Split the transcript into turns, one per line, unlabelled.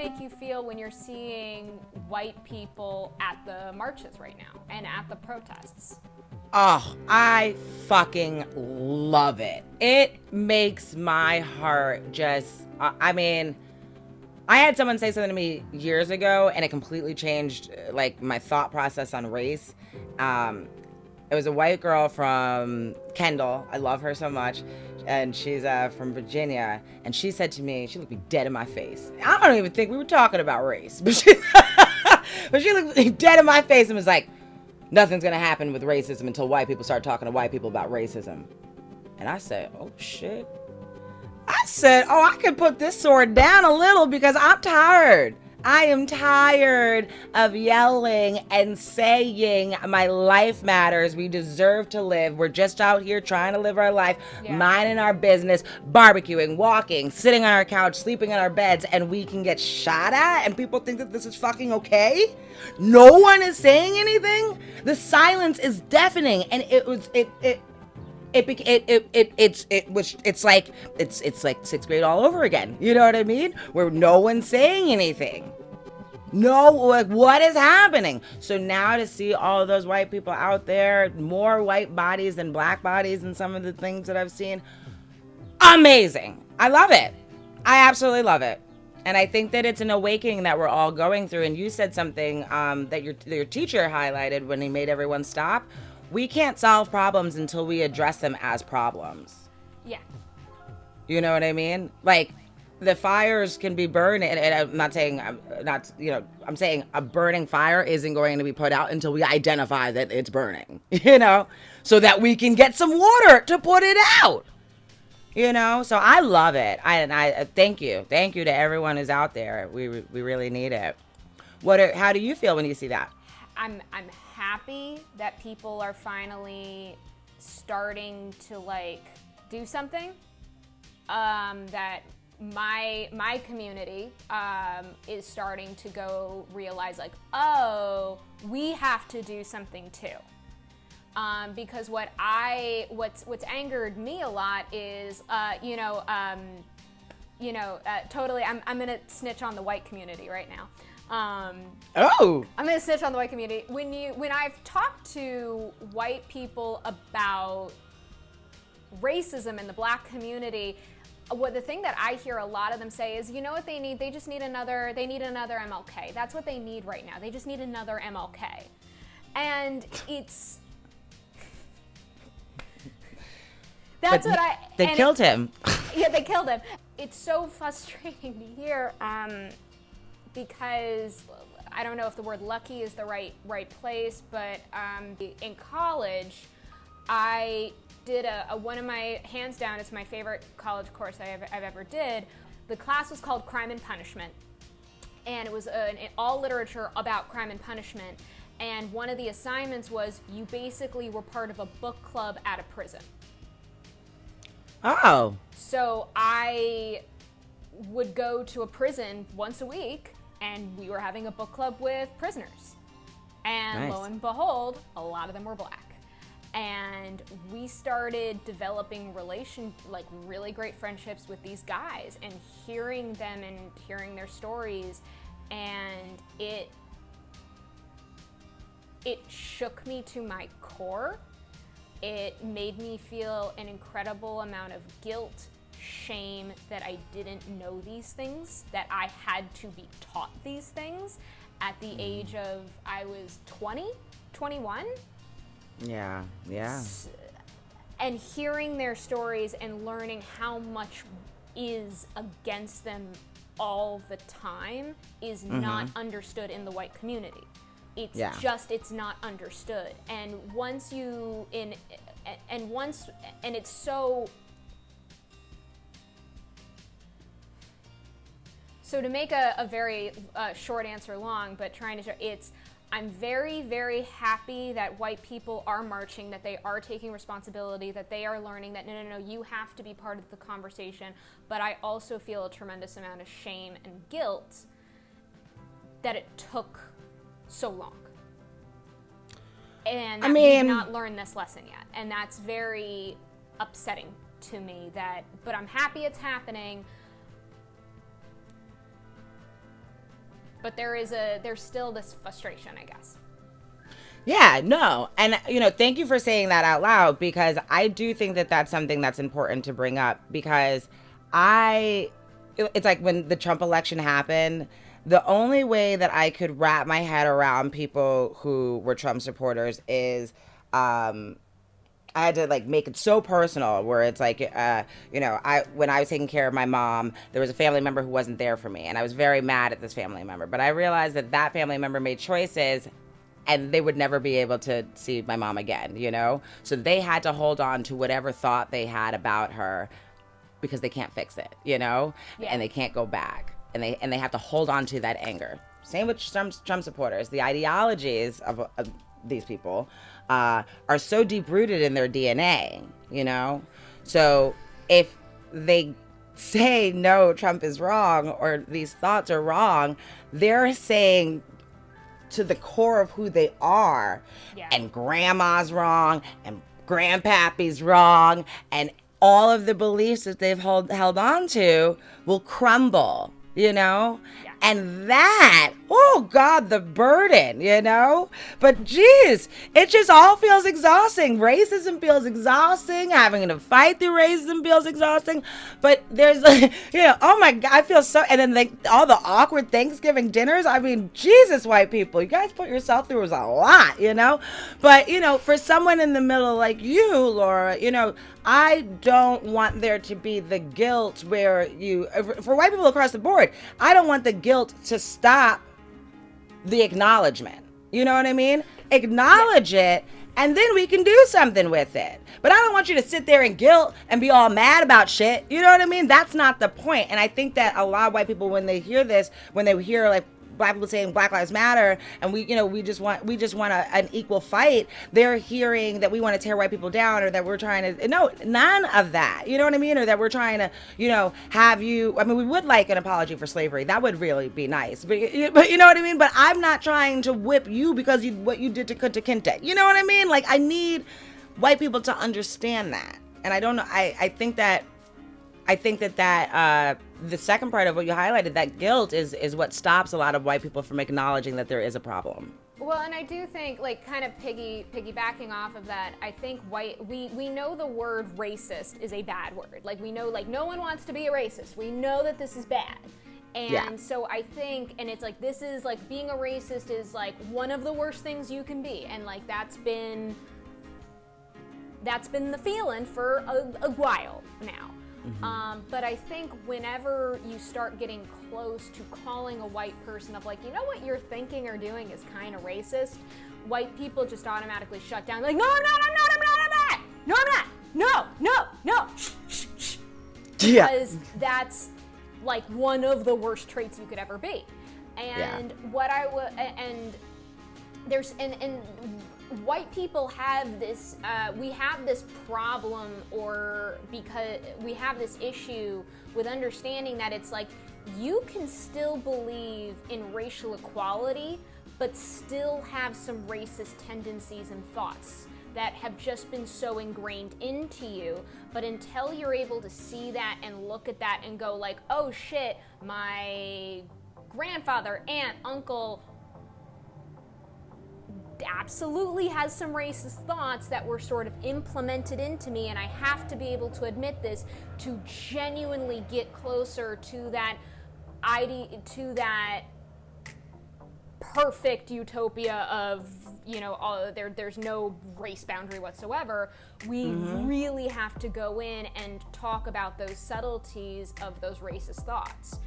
make you feel when you're seeing white people at the marches right now and at the protests?
Oh, I fucking love it. It makes my heart just, I mean, I had someone say something to me years ago and it completely changed like my thought process on race. It was a white girl from Kendall. I love her so much. And she's from Virginia. And she said to me, she looked me dead in my face. I don't even think we were talking about race. But she looked me dead in my face and was like, nothing's going to happen with racism until white people start talking to white people about racism. And I said, oh, shit. I said, oh, I could put this sword down a little because I'm tired. I am tired of yelling and saying my life matters. We deserve to live. We're just out here trying to live our life, minding our business, barbecuing, walking, sitting on our couch, sleeping in our beds, and we can get shot at and people think that this is fucking okay? No one is saying anything? The silence is deafening, and it's like sixth grade all over again. You know what I mean? Where no one's saying anything. No, like, what is happening? So now to see all of those white people out there, more white bodies than black bodies and some of the things that I've seen, amazing. I love it. I absolutely love it. And I think that it's an awakening that we're all going through. And you said something that your teacher highlighted when he made everyone stop. We can't solve problems until we address them as problems.
Yeah.
You know what I mean? Like, the fires can be burned, and I'm saying a burning fire isn't going to be put out until we identify that it's burning, you know, so that we can get some water to put it out, you know? So I love it. I thank you to everyone who's out there. We really need it. How do you feel when you see that?
I'm happy that people are finally starting to like do something. That my community is starting to go realize like, oh, we have to do something too. Because what's angered me a lot is totally. I'm gonna snitch on the white community right now. I'm gonna snitch on the white community. When I've talked to white people about racism in the black community, the thing that I hear a lot of them say is, you know what they need? They just need another MLK. That's what they need right now. They just need another MLK. And it's
They killed him.
Yeah, they killed him. It's so frustrating to hear because I don't know if the word lucky is the right place, but in college, I did one of my, hands down, it's my favorite college course I've ever did. The class was called Crime and Punishment, and it was all literature about crime and punishment. And one of the assignments was you basically were part of a book club at a prison.
Oh.
So I would go to a prison once a week, and we were having a book club with prisoners. And Lo and behold, a lot of them were black. And we started developing really great friendships with these guys and hearing them and hearing their stories. And it shook me to my core. It made me feel an incredible amount of guilt, shame that I didn't know these things, that I had to be taught these things at the age of, I was 20, 21.
Yeah.
And hearing their stories and learning how much is against them all the time is not understood in the white community. It's it's not understood. And it's so to make a very short answer long, but trying to show I'm very, very happy that white people are marching, that they are taking responsibility, that they are learning that no, you have to be part of the conversation. But I also feel a tremendous amount of shame and guilt that it took so long. And that we've not learned this lesson yet. And that's very upsetting to me but I'm happy it's happening. But there's still this frustration, I guess.
Yeah, no. And, thank you for saying that out loud, because I do think that that's something that's important to bring up, because it's like when the Trump election happened, the only way that I could wrap my head around people who were Trump supporters is, I had to make it so personal, where it's like, when I was taking care of my mom, there was a family member who wasn't there for me, and I was very mad at this family member. But I realized that family member made choices, and they would never be able to see my mom again, So they had to hold on to whatever thought they had about her, because they can't fix it,
Yeah.
And they can't go back, and they have to hold on to that anger. Same with Trump supporters. The ideologies of these people are so deep-rooted in their DNA, So if they say, no, Trump is wrong, or these thoughts are wrong, they're saying to the core of who they are, and grandma's wrong, and grandpappy's wrong, and all of the beliefs that they've held on to will crumble, And that, oh God, the burden, But geez, it just all feels exhausting. Racism feels exhausting. Having to fight through racism feels exhausting. But there's, oh my God, I feel so, and then all the awkward Thanksgiving dinners. I mean, Jesus, white people, you guys put yourself through a lot, But, for someone in the middle like you, Laura, I don't want there to be the guilt where for white people across the board, I don't want the guilt to stop the acknowledgement. You know what I mean? Acknowledge it, and then we can do something with it. But I don't want you to sit there in guilt and be all mad about shit. You know what I mean? That's not the point. And I think that a lot of white people, when they hear this, when they hear Black people saying Black Lives Matter, and we just want an equal fight, they're hearing that we want to tear white people down, or that we're trying to, no, none of that, you know what I mean? Or that we're trying to, have you, I mean, we would like an apology for slavery. That would really be nice, but you know what I mean? But I'm not trying to whip you because what you did to Kunta Kinte. You know what I mean? I need white people to understand that. And I don't know, I think that the second part of what you highlighted, that guilt is what stops a lot of white people from acknowledging that there is a problem.
Well, and I do think, kind of piggybacking off of that, I think we know the word racist is a bad word. We know, no one wants to be a racist. We know that this is bad. And so I think, and it's this is, being a racist is, one of the worst things you can be. And, that's been the feeling for a while now. Mm-hmm. But I think whenever you start getting close to calling a white person of what you're thinking or doing is kind of racist, white people just automatically shut down. No, I'm not. No, I'm not. No. Shh. Because that's one of the worst traits you could ever be. And what I would, and there's, and white people have this, we have this problem, or because we have this issue with understanding that it's you can still believe in racial equality, but still have some racist tendencies and thoughts that have just been so ingrained into you. But until you're able to see that and look at that and go oh shit, my grandfather, aunt, uncle absolutely has some racist thoughts that were sort of implemented into me, and I have to be able to admit this to genuinely get closer to that perfect utopia of there's no race boundary whatsoever. We really have to go in and talk about those subtleties of those racist thoughts.